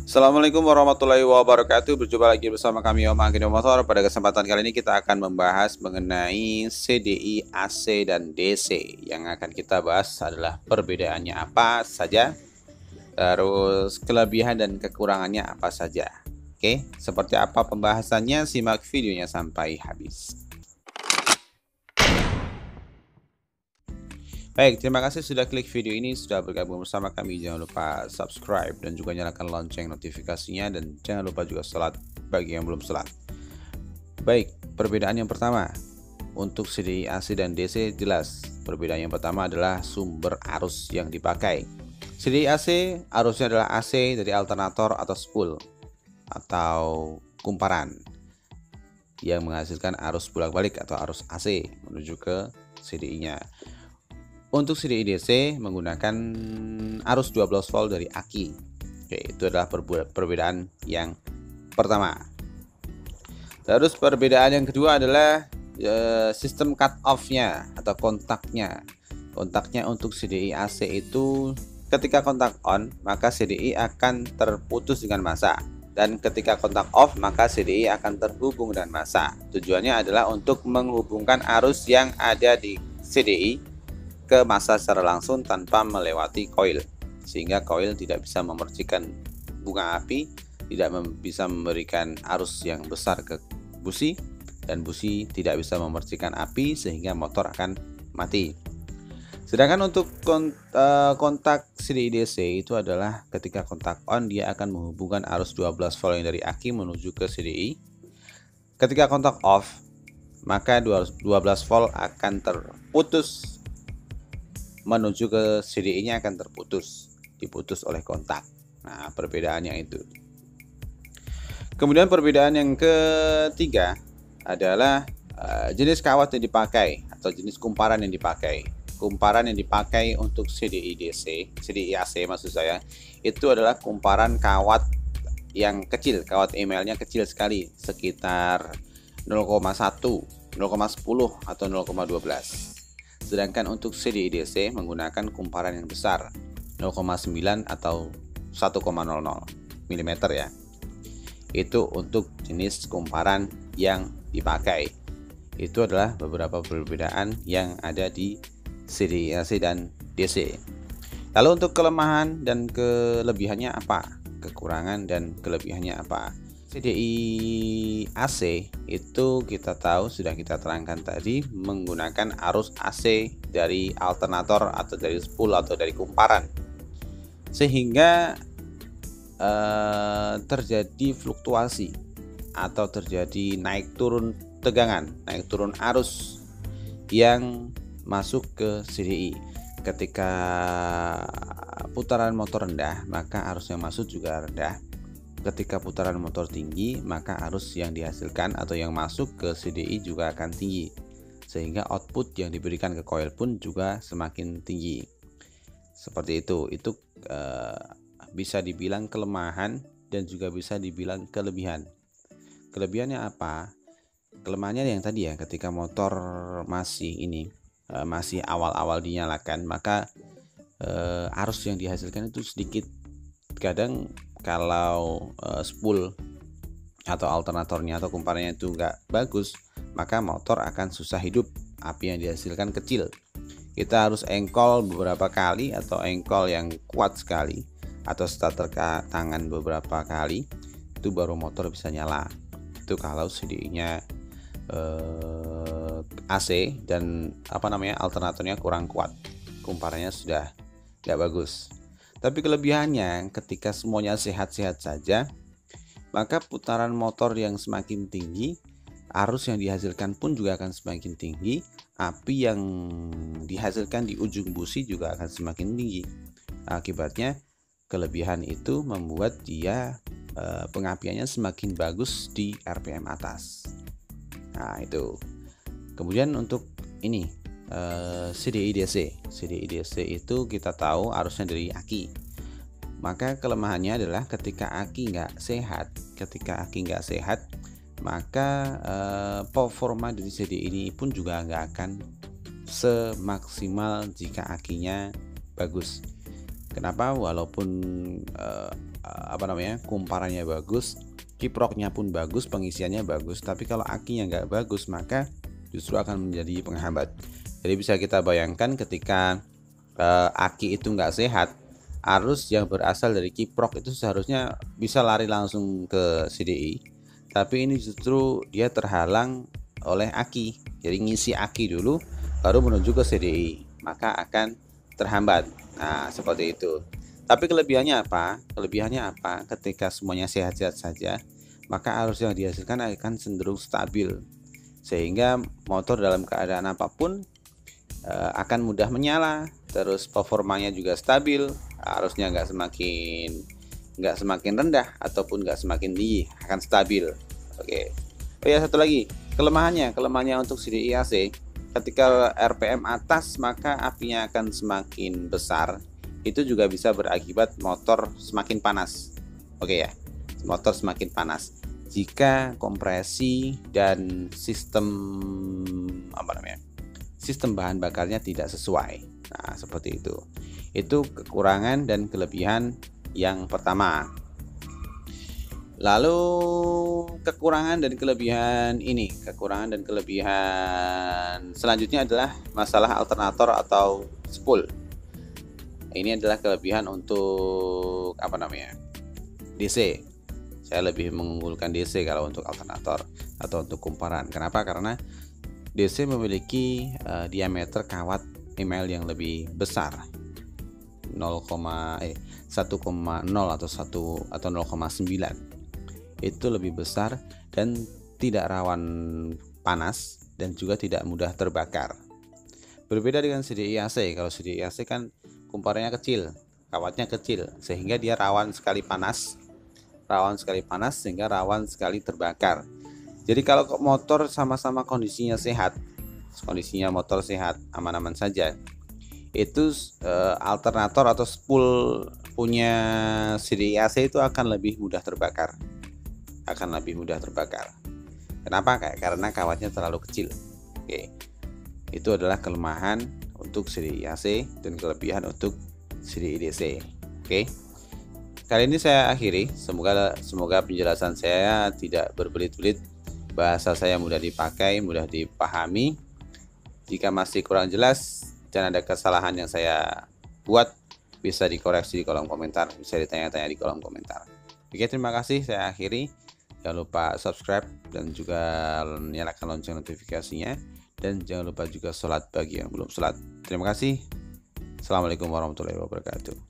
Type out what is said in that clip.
Assalamualaikum warahmatullahi wabarakatuh. Berjumpa lagi bersama kami Om Anggi Motor. Pada kesempatan kali ini kita akan membahas mengenai CDI, AC, dan DC. Yang akan kita bahas adalah perbedaannya apa saja, terus kelebihan dan kekurangannya apa saja. Oke, seperti apa pembahasannya? Simak videonya sampai habis. Baik, terima kasih sudah klik video ini, sudah bergabung bersama kami. Jangan lupa subscribe dan juga nyalakan lonceng notifikasinya, dan jangan lupa juga sholat bagi yang belum sholat. Baik, perbedaan yang pertama untuk CDI, AC, dan DC jelas. Perbedaan yang pertama adalah sumber arus yang dipakai. CDI AC arusnya adalah AC dari alternator atau spool atau kumparan yang menghasilkan arus bolak-balik atau arus AC menuju ke CDI-nya. Untuk CDI DC menggunakan arus 12 volt dari aki. Oke, itu adalah perbedaan yang pertama. Terus perbedaan yang kedua adalah sistem cut off-nya atau kontaknya. Kontaknya untuk CDI AC itu ketika kontak on, maka CDI akan terputus dengan massa. Dan ketika kontak off, maka CDI akan terhubung dengan massa. Tujuannya adalah untuk menghubungkan arus yang ada di CDI ke massa secara langsung tanpa melewati koil, sehingga koil tidak bisa memercikan bunga api, tidak bisa memberikan arus yang besar ke busi, dan busi tidak bisa memercikan api sehingga motor akan mati. Sedangkan untuk kontak CDI DC itu adalah ketika kontak on, dia akan menghubungkan arus 12 volt yang dari aki menuju ke CDI. Ketika kontak off, maka 12 volt akan terputus menuju ke CDI-nya, akan diputus oleh kontak. Nah, perbedaannya itu. Kemudian perbedaan yang ketiga adalah jenis kawat yang dipakai atau jenis kumparan yang dipakai. Kumparan yang dipakai untuk CDI DC, CDI AC maksud saya, itu adalah kumparan kawat yang kecil, kawat emailnya kecil sekali, sekitar 0,1, 0,10 atau 0,12. Sedangkan untuk CDI DC menggunakan kumparan yang besar, 0,9 atau 1,00 mm ya. Itu untuk jenis kumparan yang dipakai. Itu adalah beberapa perbedaan yang ada di CDI AC dan DC. Lalu untuk kelemahan dan kelebihannya apa? Kekurangan dan kelebihannya apa? CDI AC itu kita tahu, sudah kita terangkan tadi, menggunakan arus AC dari alternator atau dari spool atau dari kumparan, sehingga terjadi fluktuasi atau terjadi naik turun tegangan, naik turun arus yang masuk ke CDI. Ketika putaran motor rendah, maka arus yang masuk juga rendah. Ketika putaran motor tinggi, maka arus yang dihasilkan atau yang masuk ke CDI juga akan tinggi, sehingga output yang diberikan ke coil pun juga semakin tinggi. Seperti itu bisa dibilang kelemahan dan juga bisa dibilang kelebihan. Kelebihannya apa? Kelemahannya yang tadi ya, ketika motor masih awal-awal dinyalakan, maka arus yang dihasilkan itu sedikit. Kadang kalau spool atau alternatornya atau kumparannya itu nggak bagus, maka motor akan susah hidup, api yang dihasilkan kecil. Kita harus engkol beberapa kali atau engkol yang kuat sekali atau starter tangan beberapa kali, itu baru motor bisa nyala. Itu kalau CDI-nya AC dan alternatornya kurang kuat, kumparannya sudah nggak bagus. Tapi kelebihannya, ketika semuanya sehat-sehat saja, maka putaran motor yang semakin tinggi, arus yang dihasilkan pun juga akan semakin tinggi, api yang dihasilkan di ujung busi juga akan semakin tinggi. Akibatnya, kelebihan itu membuat dia pengapiannya semakin bagus di RPM atas. Nah, itu. Kemudian untuk ini CDI DC itu kita tahu arusnya dari aki. Maka kelemahannya adalah ketika aki nggak sehat, maka performa dari CDI ini pun juga nggak akan semaksimal jika akinya bagus. Kenapa? Walaupun kumparannya bagus, kiproknya pun bagus, pengisiannya bagus, tapi kalau akinya nggak bagus maka justru akan menjadi penghambat. Jadi bisa kita bayangkan ketika aki itu nggak sehat, arus yang berasal dari kiprok itu seharusnya bisa lari langsung ke CDI, tapi ini justru dia terhalang oleh aki. Jadi ngisi aki dulu baru menuju ke CDI, maka akan terhambat. Nah, seperti itu. Tapi kelebihannya apa? Ketika semuanya sehat-sehat saja, maka arus yang dihasilkan akan cenderung stabil, sehingga motor dalam keadaan apapun akan mudah menyala. Terus performanya juga stabil, arusnya nggak semakin rendah ataupun nggak semakin tinggi, akan stabil. Oke. Oh ya, satu lagi kelemahannya untuk CDI AC. Ketika RPM atas maka apinya akan semakin besar. Itu juga bisa berakibat motor semakin panas. Oke ya, motor semakin panas jika kompresi dan sistem bahan bakarnya tidak sesuai. Nah, seperti itu. Itu kekurangan dan kelebihan yang pertama. Lalu kekurangan dan kelebihan selanjutnya adalah masalah alternator atau spool. Ini adalah kelebihan untuk DC. Saya lebih mengunggulkan DC kalau untuk alternator atau untuk kumparan. Kenapa? Karena DC memiliki diameter kawat email yang lebih besar, 1,0 atau 0,9. Itu lebih besar dan tidak rawan panas dan juga tidak mudah terbakar. Berbeda dengan CDI AC. Kalau CDI AC kan kumparannya kecil, kawatnya kecil, sehingga dia rawan sekali panas sehingga rawan sekali terbakar. Jadi kalau motor sama-sama kondisinya motor sehat, aman-aman saja, itu alternator atau spool punya CDI AC itu akan lebih mudah terbakar. Kenapa? Karena kawatnya terlalu kecil. Oke. Itu adalah kelemahan untuk CDI AC dan kelebihan untuk CDI DC. Oke. Kali ini saya akhiri. Semoga penjelasan saya tidak berbelit-belit. Bahasa saya mudah dipakai, mudah dipahami. Jika masih kurang jelas dan ada kesalahan yang saya buat, bisa dikoreksi di kolom komentar, bisa ditanya-tanya di kolom komentar. Oke, terima kasih. Saya akhiri. Jangan lupa subscribe dan juga nyalakan lonceng notifikasinya, dan jangan lupa juga sholat bagi yang belum sholat. Terima kasih. Assalamualaikum warahmatullahi wabarakatuh.